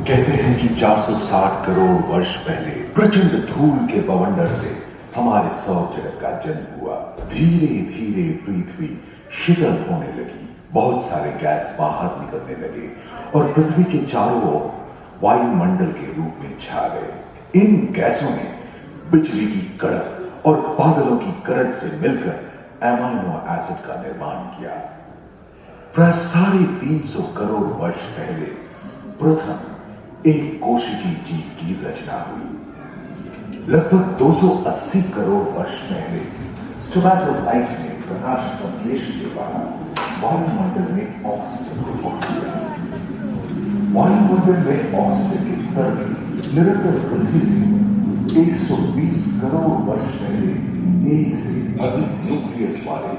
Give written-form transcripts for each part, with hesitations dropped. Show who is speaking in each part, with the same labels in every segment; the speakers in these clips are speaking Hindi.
Speaker 1: कहते हैं कि 460 करोड़ वर्ष पहले प्रचंड धूल के बवंडर से हमारे सौर जगत का जन्म हुआ। धीरे धीरे पृथ्वी शीतल होने लगी, बहुत सारे गैस बाहर निकलने लगे और पृथ्वी के चारों ओर वायुमंडल के रूप में छा गए। इन गैसों ने बिजली की कड़क और बादलों की गरज से मिलकर एमाइनो एसिड का निर्माण किया। प्राय 350 करोड़ वर्ष पहले प्रथम एक कोशिकीय जीव की रचना हुई। लगभग 280 करोड़ वर्ष पहले स्टोमैटोलाइट ने प्रकाश संश्लेषण के द्वारा वायुमंडल में ऑक्सीजन को छोड़ दिया। वायुमंडल में ऑक्सीजन के स्तर में निरंतर वृद्धि से 120 करोड़ वर्ष पहले एक से अधिक न्यूक्लियस वाले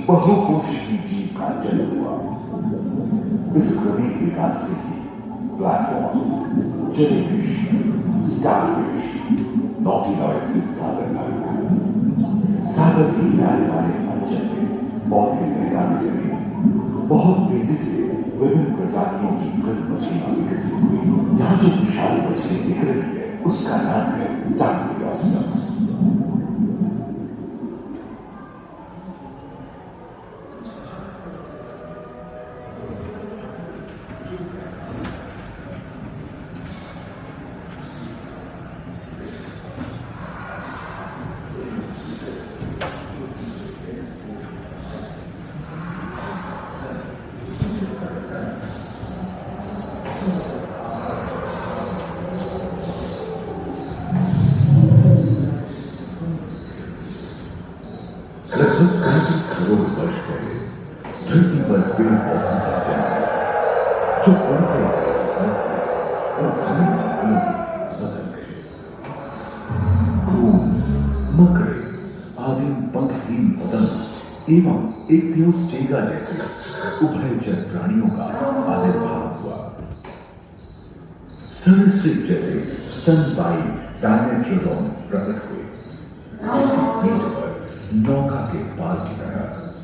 Speaker 1: बहुकोशिकीय जीव का जन्म हुआ। इस क्रमिक विकास से ही प्लेटफॉर्म, जेलीफिश, स्टारफिश, नॉटिलॉइड से सागर की किनारे वाले अंचल में पौधे मैदान जमे। बहुत तेजी से विभिन्न प्रजातियों की मृत मछलियां विकसित हुई। यहाँ जो विशाल मछली दिख रही है उसका नाम है डार्विनियस। करोड़ वर्ष पहले धरती पर पेड़ पौधों का जन्म जो बढ़ते और बदल गए। मकड़े, आदिम पंखहीन पतंग एवं एक थियोस्टेगा जैसे उभयचर प्राणियों का आविर्भाव हुआ। सरीसृप जैसे स्तनपायी डायमेट्रोडॉन प्रकट हुए, जिसकी पीठ पर नौका के पाल की तरह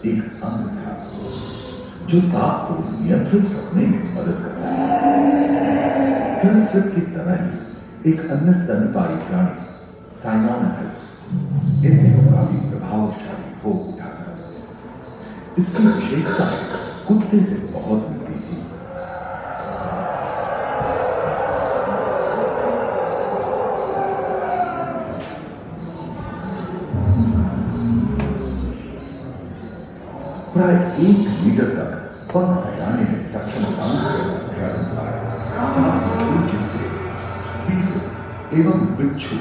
Speaker 1: एक अंग था जो ताप को नियंत्रित रखने में मदद करता है। सरीसृप की तरह ही एक अन्य स्तनपायी प्राणी साइनोथेरिस इन दिनों काफी प्रभावशाली हो उठा था। इसकी विशेषता कुत्ते से बहुत मिलती थी। प्राय 1 मीटर तक पंख फैलाने में सक्षम एवं बिच्छू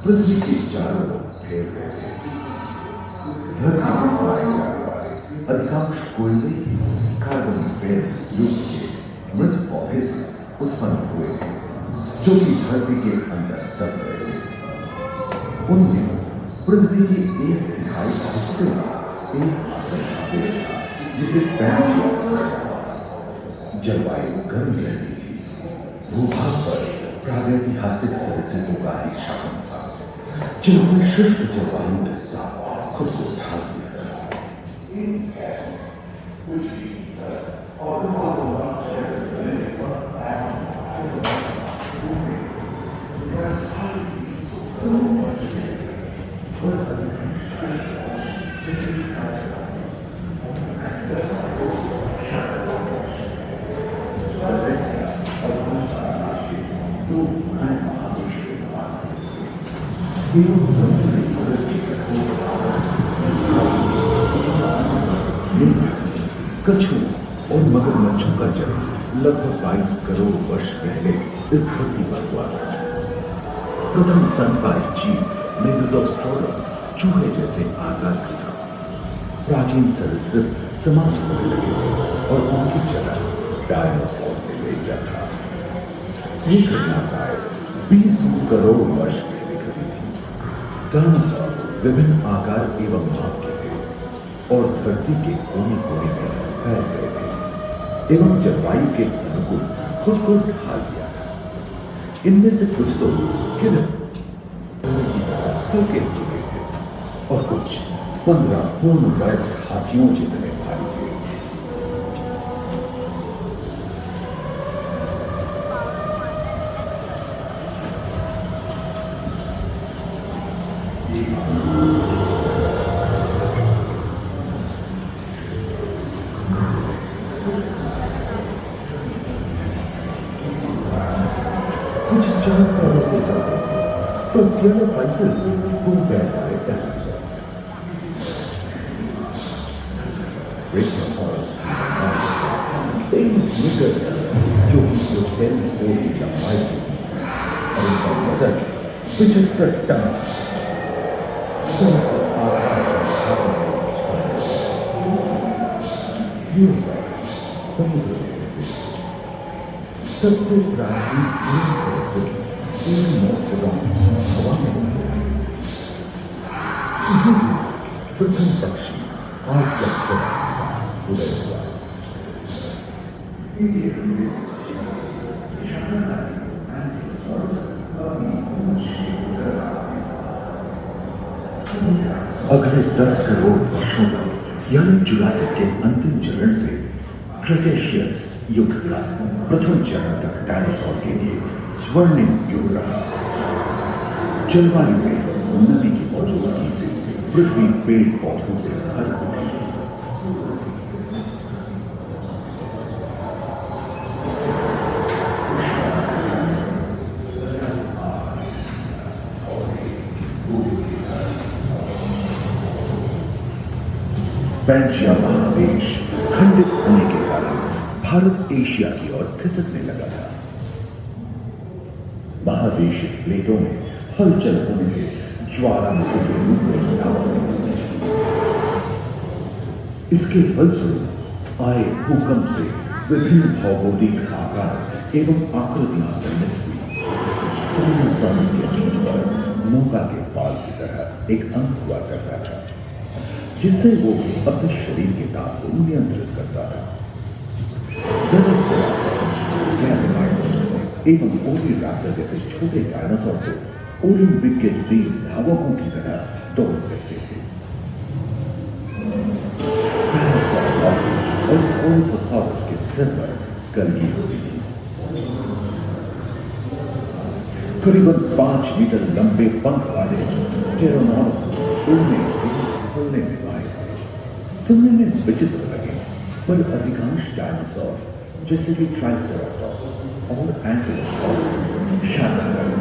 Speaker 1: पृथ्वी के चारों ओर फैल गए थे। अधिकांश कोयले कार्बन गैस युक्त के मृत पौधे से उत्पन्न हुए थे जो कि धरती के अंदर दब गए थे। उनमें पृथ्वी के 1/3 हिस्से में एक जिसे जलवायु गर्म रहती थी। भूभाग पर प्रागैतिहासिक सरीसृपों का ही शासन था जिन्होंने शुष्क जलवायु के साथ खुद को ढाल दिया था। कछुओं और मगरमच्छों का जन्म लगभग 22 करोड़ वर्ष पहले इस धरती पर हुआ था। प्रथम स्तनपायी जीव मेगाज़ोस्ट्रोडम चूहे जैसे आकार का था। प्राचीन सरीसृप समाप्त होने लगे और उनकी जगह डायनासोर ने ले लिया था। ये घटना प्राय 20 करोड़ वर्ष पहले घटी थी। डायनासोर विभिन्न आकार एवं माप के थे और धरती के कोने कोने में फैल गए थे एवं जलवायु के अनुकूल खुद को ढाल दिया था। इनमें से कुछ तो हल्के हो गए थे और कुछ 15 पूर्ण वयस्क हाथियों जितने भारी थे।
Speaker 2: कुछ चमत्कारों के चलते तो the other prices go back by 10%. Break your heart. Famous maker जो कि सेल फोर की लंबाई थी और उनका वजन 75 टन समुद्र सबसे प्राचीन हवा में प्रथम पक्षी आज तक उदय हुआ। अगले 10 करोड़ वर्षों तक यानी जुरासिक के अंतिम चरण से क्रेटेशियस युग का प्रथम चरण तक डायनासोर के लिए स्वर्णिम युग रहा। जलवायु में नदी की मौजूदगी से पृथ्वी पेड़ पौधों से भर उठी। पैंजिया महादेश खंडित होने के कारण भारत एशिया की ओर खिसकने लगा था। महादेशिक प्लेटों में हलचल होने से ज्वालामुखी के रूप में लावा निकलने लगी। इसके फलस्वरूप आए भूकंप से विभिन्न भौगोलिक आकार एवं आकृतियां निर्मित हुई। स्पाइनोसॉरस के पीठ पर नौका के पाल की तरह एक अंग हुआ करता था जिससे वो अपने शरीर के दांत को नियंत्रित करता था। एवं ओविराप्टर जैसे छोटे डायनासोर को ओलंपिक के तेज धावकों की तरह दौड़ सकते थे। और ओलिफोसाurus के सिर पर कलगी होती थी। करीबन 5 मीटर लंबे पंख वाले टेरोनॉर्स उड़ने फिसलने में आए थे। सुनने में विचित्र लगे पर अधिकांश डायनासोर जैसे कि ट्राइसेराटॉप्स और एंकिलोसॉरस शाकाहारी,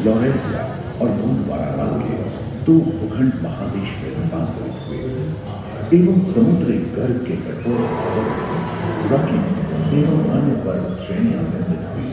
Speaker 2: लॉरेसिया और गोंडवाना के 2 भूखंड महादेश में रूपांतरित हुए एवं समुद्री गर्भ के कठोर रॉकीज एवं अन्य पर्वत श्रेणियां निर्मित हुई।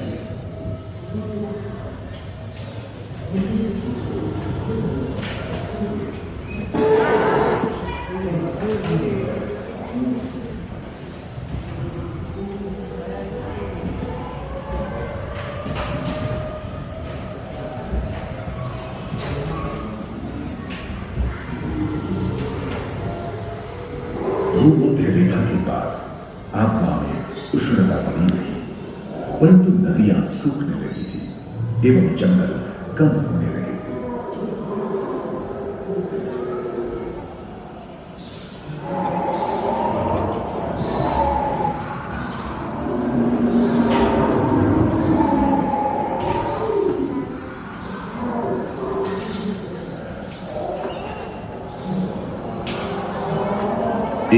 Speaker 2: भूमध्य रेखा के पास आत्मा में उष्णता बनी रही, परंतु नदियां सूखने लगी थी एवं जंगल कम होने लगे थे।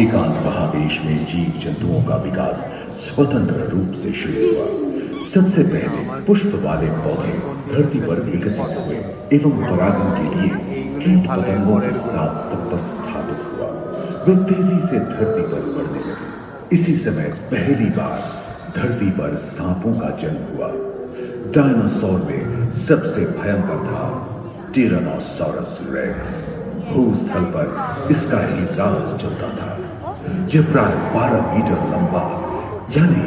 Speaker 2: एकांत महादेश में जीव जंतुओं का विकास स्वतंत्र रूप से शुरू हुआ। सबसे पहले पुष्प वाले पौधे धरती पर विकसित हुए एवं परागण के लिए कीट पतंगों के साथ संपर्क स्थापित हुआ। वे तेजी से धरती पर बढ़ने लगे। इसी समय पहली बार धरती पर सांपों का जन्म हुआ। डायनासोर में सबसे भयंकर था टिरानोसॉरस रेक्स। भूस्थल पर इसका ही राज चलता था। यह प्राय 12 मीटर लंबा यानी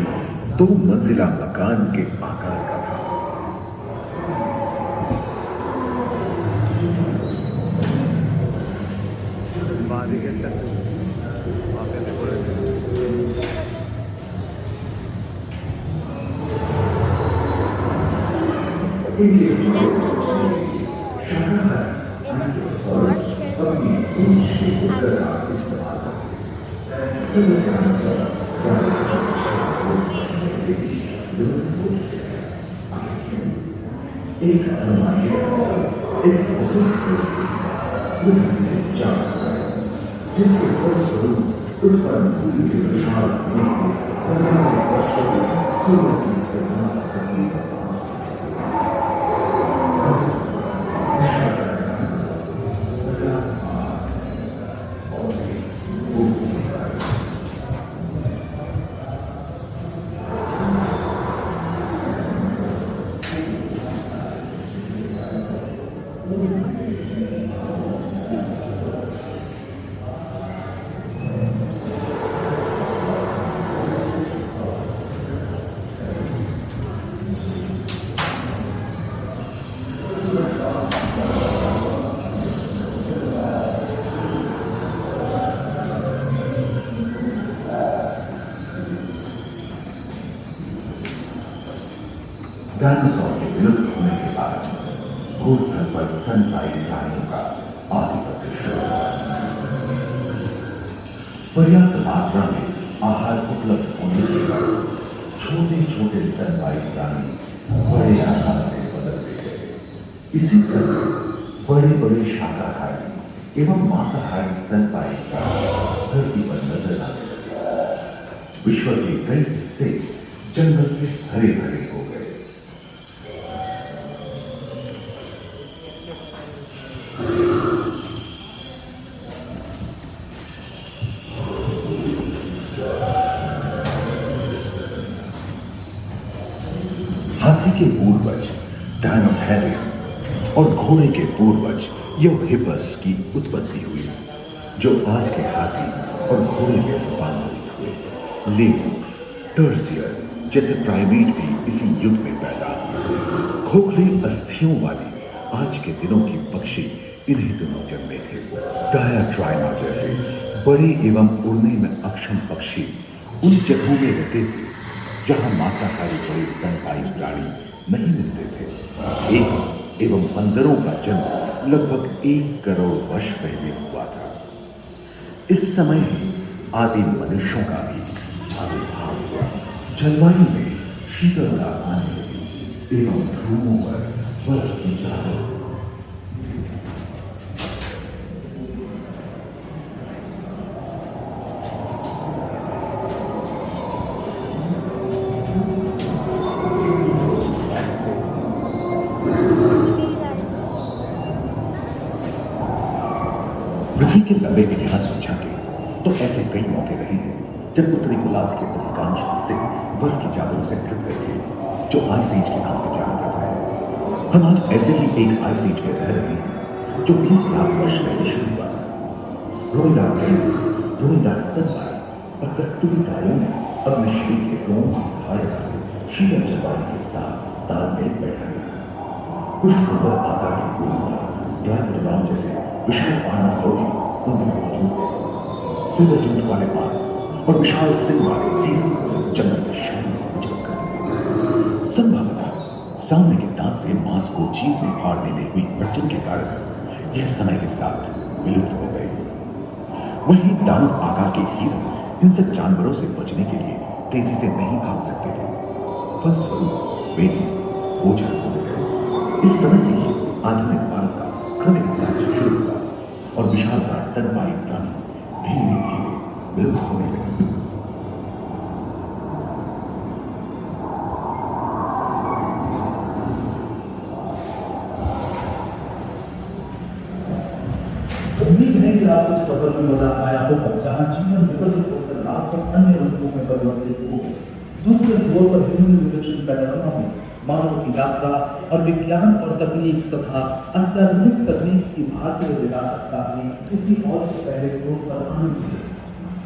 Speaker 2: 2 मंजिला मकान के आकार का था। एक अनुमान एक जिसके फलस्वरूप उस पर भूमि के विशाल
Speaker 1: डायनासोर के विलुप्त होने के बाद भूस्थल पर स्तनपायी प्राणियों का आधिपत्य शुरू हुआ। पर्याप्त मात्रा में आहार उपलब्ध होने के बाद छोटे छोटे स्तनपायी प्राणी बड़े आकार में बदलते गए। इसी तरह बड़े बड़े शाकाहारी एवं मांसाहारी स्तनपायी प्राणी धरती पर नजर आने लगे। विश्व के कई हिस्से जंगल से हरे भरे हो गए। हाथी के पूर्वज डायनोथेरियन और घोड़े के पूर्वज यूहिपस की उत्पत्ति हुई, जो आज के हाथी और घोड़े में रूपांतरित हुए। लेमूर, टर्सियर जैसे प्राइमेट भी इसी युग में पैदा हुए। खोखली अस्थियों वाली आज के दिनों की पक्षी इन्हीं दिनों जन्मे थे। डायाट्राइना जैसे बड़े एवं उड़ने में अक्षम पक्षी उन जगहों में रहते थे जहां मांसाहारी बड़े स्तनपायी प्राणी नहीं मिलते थे। एक एवं बंदरों का जन्म लगभग 1 करोड़ वर्ष पहले हुआ था। इस समय ही आदिम मनुष्यों का भी आविर्भाव हुआ। जलवायु में शीतलता आने लगी एवं ध्रुवों पर बर्फ की चादर। पृथ्वी के लंबे इतिहास को झांके तो ऐसे कई मौके रहे हैं जब उत्तरी गोलार्ध के अधिकांश हिस्से बर्फ की चादरों से ढक गए थे, जो आइस एज के नाम से जाना जाता है। हम आज ऐसे ही एक आइस एज में रह रहे हैं जो 20 लाख वर्ष पहले शुरू हुआ था। रोइंदा स्तनपायी और कस्तूरी गायों ने अपने शरीर के रोम की सहायता से शीतल जलवायु के साथ तालमेल बैठा दिया। कुछ दुर्लभ आकार के फूल ब्लैक जैसे विशाल पार्वत भी उनमें मौजूद है। सिल्वर जूट वाले बाल और विशाल सिंह वाले तीर जंगल के शान से उजल कर संभवतः सामने के दांत से मांस को जीभ में फाड़ने में हुई अड़चन के कारण यह समय के साथ विलुप्त हो गए। वहीं दानव आकार के हिरण इन सब जानवरों से बचने के लिए तेजी से नहीं भाग सकते थे। फलस्वरूप वे भी ओझल हो गए। इस समय से ही आधुनिक भारत का क्रमिक विकास शुरू हुआ और विशाल स्तनपायी प्राणी धीरे धीरे विलुप्त होने लगे।
Speaker 3: उम्मीद है कि आपको इस सफर में मजा आया होगा, जहां जीवन विकसित होकर लाखों अन्य रूपों में परिवर्तित हो। दूसरे छोर पर ह्यूमन न्यूट्रिशन पैनोरामा में मानव की यात्रा और विज्ञान और तकनीक तथा अत्याधुनिक तकनीक की भारतीय विरासत का भी किसी और से पहले छोर पर आनंद है।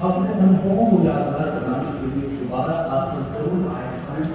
Speaker 3: अपने अनुभवों को यादगार बनाने के लिए दोबारा आप जरूर आए साइंस